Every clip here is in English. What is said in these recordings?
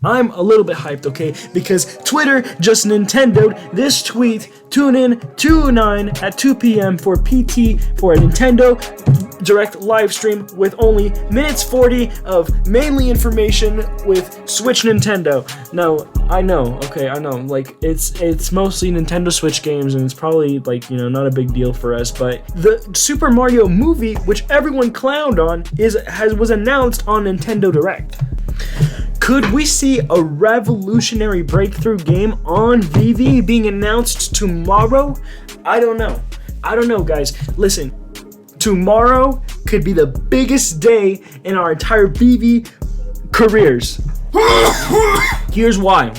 I'm a little bit hyped, okay? Because Twitter just Nintendo'd this tweet. Tune in 2/9 at 2 p.m. for PT for a Nintendo Direct live stream with only minutes 40 of mainly information with Switch Nintendo. No, I know, okay, I know. Like, it's mostly Nintendo Switch games, and it's probably, like, you know, not a big deal for us, but the Super Mario movie, which everyone clowned on, was announced on Nintendo Direct. Could we see a revolutionary breakthrough game on veve being announced tomorrow? I don't know, guys. Listen, tomorrow could be the biggest day in our entire veve careers. Here's why.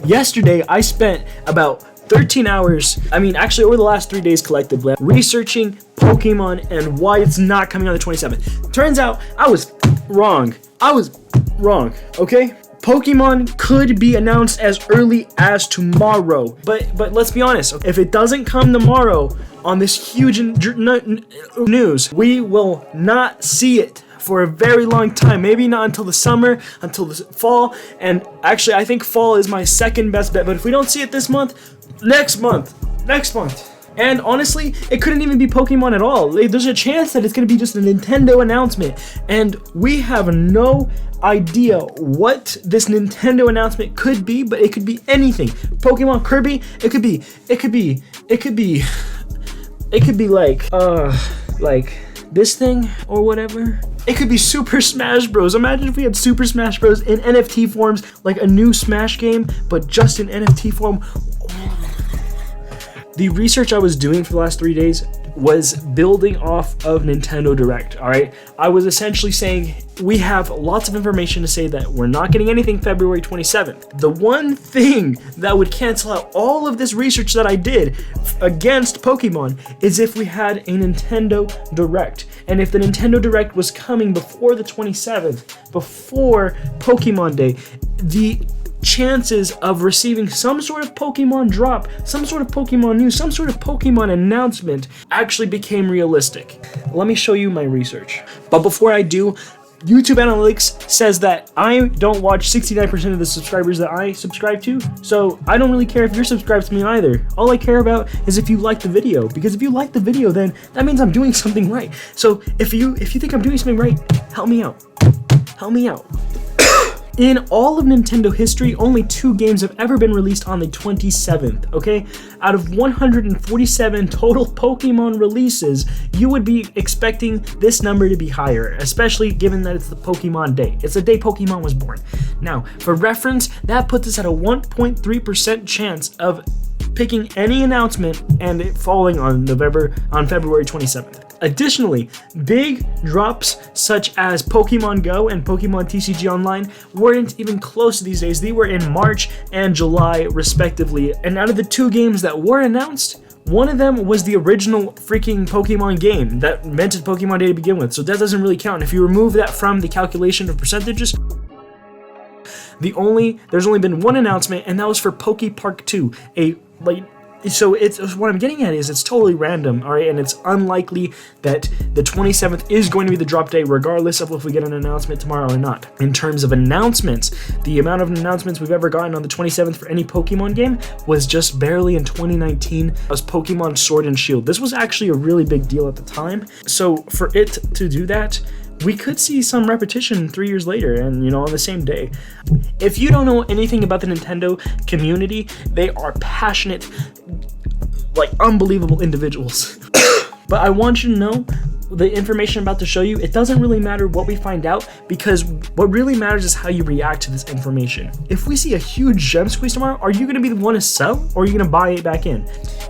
Yesterday, I spent about 13 hours, actually over the last 3 days collectively, researching Pokemon and why it's not coming on the 27th. Turns out, I was wrong, okay? Pokemon could be announced as early as tomorrow, but let's be honest, if it doesn't come tomorrow on this huge news, we will not see it for a very long time. Maybe not until the summer, until the fall, and actually I think fall is my second best bet, but if we don't see it this month, next month. And honestly, it couldn't even be Pokemon at all. There's a chance that it's going to be just a Nintendo announcement. And we have no idea what this Nintendo announcement could be, but it could be anything. Pokemon Kirby, it could be like this thing or whatever. It could be Super Smash Bros. Imagine if we had Super Smash Bros. In NFT forms, like a new Smash game, but just in NFT form. The research I was doing for the last 3 days was building off of Nintendo Direct, alright? I was essentially saying we have lots of information to say that we're not getting anything February 27th. The one thing that would cancel out all of this research that I did against Pokemon is if we had a Nintendo Direct. And if the Nintendo Direct was coming before the 27th, before Pokemon Day, the chances of receiving some sort of Pokemon drop, some sort of Pokemon news, some sort of Pokemon announcement actually became realistic. Let me show you my research. But before I do, YouTube Analytics says that I don't watch 69% of the subscribers that I subscribe to, so I don't really care if you're subscribed to me either. All I care about is if you like the video, because if you like the video, then that means I'm doing something right. So if you think I'm doing something right, help me out. In all of Nintendo history, only 2 games have ever been released on the 27th, okay? Out of 147 total Pokemon releases, you would be expecting this number to be higher, especially given that it's the Pokemon Day. It's the day Pokemon was born. Now, for reference, that puts us at a 1.3% chance of picking any announcement and it falling on February 27th. Additionally, big drops such as Pokemon Go and Pokemon TCG Online weren't even close to these days. They were in March and July, respectively. And out of the 2 games that were announced, one of them was the original freaking Pokemon game that meant it's Pokemon Day to begin with. So that doesn't really count. If you remove that from the calculation of percentages, there's only been one announcement, and that was for Poke Park 2, So what I'm getting at is it's totally random, all right, and it's unlikely that the 27th is going to be the drop day, regardless of if we get an announcement tomorrow or not. In terms of announcements, the amount of announcements we've ever gotten on the 27th for any Pokemon game was just barely in 2019. It was Pokemon Sword and Shield. This was actually a really big deal at the time. So for it to do that, we could see some repetition 3 years later and, on the same day. If you don't know anything about the Nintendo community, they are passionate, unbelievable individuals. But I want you to know the information I'm about to show you, it doesn't really matter what we find out, because what really matters is how you react to this information. If we see a huge gem squeeze tomorrow, are you going to be the one to sell, or are you going to buy it back in?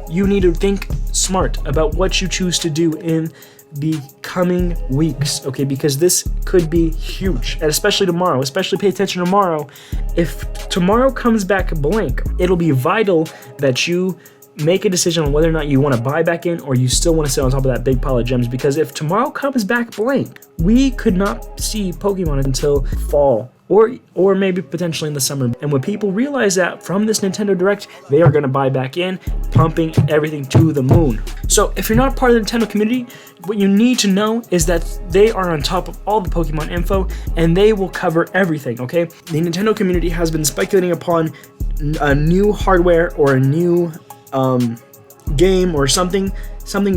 You need to think smart about what you choose to do in the coming weeks, okay, because this could be huge, and especially tomorrow. Especially pay attention tomorrow. If tomorrow comes back blank, it'll be vital that you make a decision on whether or not you want to buy back in or you still want to sit on top of that big pile of gems, because if tomorrow comes back blank, we could not see Pokemon until fall. or maybe potentially in the summer. And when people realize that from this Nintendo Direct, they are going to buy back in, pumping everything to the moon. So if you're not part of the Nintendo community, what you need to know is that they are on top of all the Pokemon info, and they will cover everything, okay? The Nintendo community has been speculating upon a new hardware or a new game or something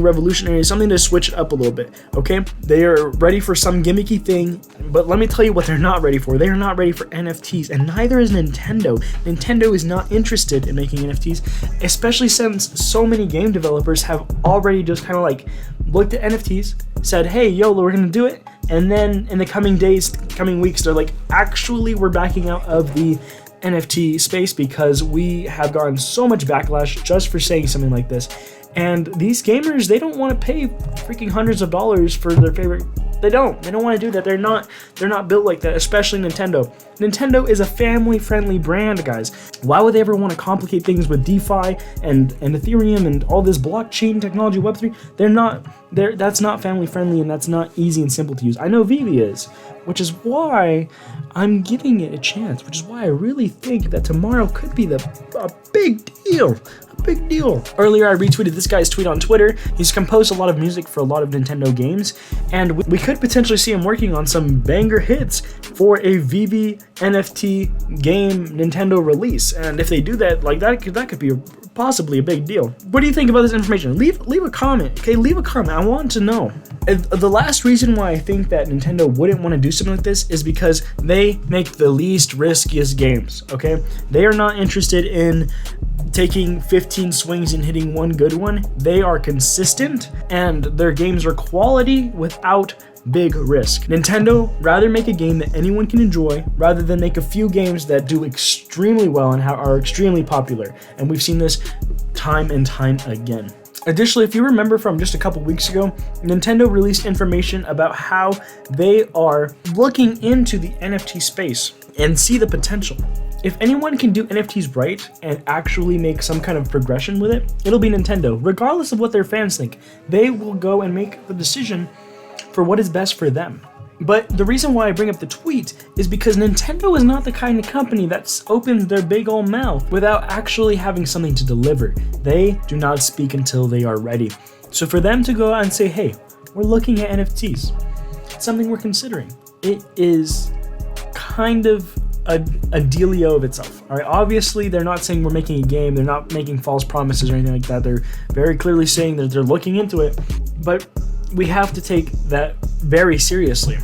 revolutionary, something to switch it up a little bit, okay? They are ready for some gimmicky thing, but let me tell you what they're not ready for. They are not ready for NFTs, and neither is Nintendo. Nintendo is not interested in making NFTs, especially since so many game developers have already just kind of like looked at NFTs, said, hey, YOLO, we're gonna do it, and then in the coming days, coming weeks, they're like, actually, we're backing out of the NFT space because we have gotten so much backlash just for saying something like this. And these gamers, they don't want to pay freaking hundreds of dollars for their favorite. They don't want to do that. They're not built like that, especially Nintendo. Nintendo is a family-friendly brand, guys. Why would they ever want to complicate things with DeFi and Ethereum and all this blockchain technology, Web3? That's not family-friendly, and that's not easy and simple to use. I know veve is, which is why I'm giving it a chance, which is why I really think that tomorrow could be a big deal. Big deal. Earlier, I retweeted this guy's tweet on Twitter. He's composed a lot of music for a lot of Nintendo games, and we could potentially see him working on some banger hits for a veve NFT game Nintendo release. And if they do that, like that could be possibly a big deal. What do you think about this information? Leave a comment, okay? Leave a comment. I want to know. The last reason why I think that Nintendo wouldn't want to do something like this is because they make the least riskiest games, okay? They are not interested in taking 15 swings and hitting one good one. They are consistent, and their games are quality without big risk. Nintendo rather make a game that anyone can enjoy rather than make a few games that do extremely well and are extremely popular. And we've seen this time and time again. Additionally, if you remember from just a couple weeks ago, Nintendo released information about how they are looking into the NFT space and see the potential. If anyone can do NFTs right and actually make some kind of progression with it, it'll be Nintendo. Regardless of what their fans think, they will go and make the decision for what is best for them. But the reason why I bring up the tweet is because Nintendo is not the kind of company that opens their big old mouth without actually having something to deliver. They do not speak until they are ready. So for them to go out and say, hey, we're looking at NFTs, it's something we're considering. It is kind of a dealio of itself. All right, obviously they're not saying we're making a game. They're not making false promises or anything like that. They're very clearly saying that they're looking into it, but we have to take that very seriously.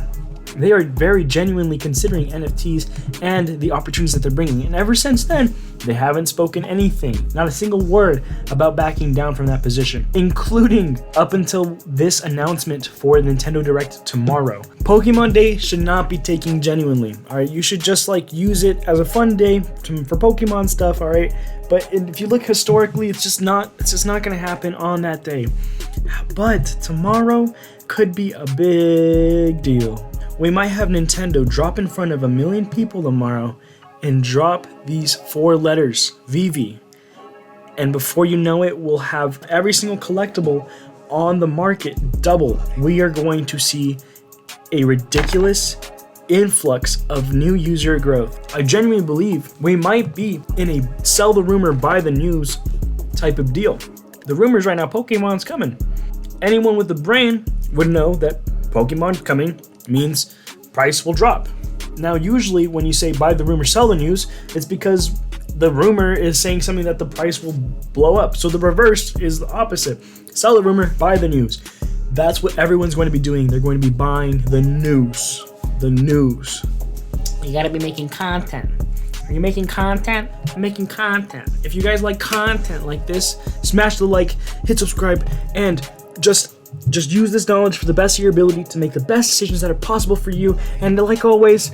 They are very genuinely considering NFTs and the opportunities that they're bringing. And ever since then, they haven't spoken anything, not a single word about backing down from that position, including up until this announcement for Nintendo Direct tomorrow. Pokemon Day should not be taken genuinely, all right? You should just like use it as a fun day for Pokemon stuff, all right? But if you look historically, it's just not gonna happen on that day. But tomorrow could be a big deal. We might have Nintendo drop in front of 1 million people tomorrow and drop these 4 letters, veve. And before you know it, we'll have every single collectible on the market double. We are going to see a ridiculous influx of new user growth. I genuinely believe we might be in a sell the rumor, buy the news type of deal. The rumors right now, Pokemon's coming. Anyone with the brain would know that Pokemon coming means price will drop. Now, usually when you say buy the rumor, sell the news, it's because the rumor is saying something that the price will blow up. So the reverse is the opposite. Sell the rumor, buy the news. That's what everyone's going to be doing. They're going to be buying the news. The news. You gotta be making content. Are you making content? I'm making content. If you guys like content like this, smash the like, hit subscribe, and just use this knowledge for the best of your ability to make the best decisions that are possible for you. And like always,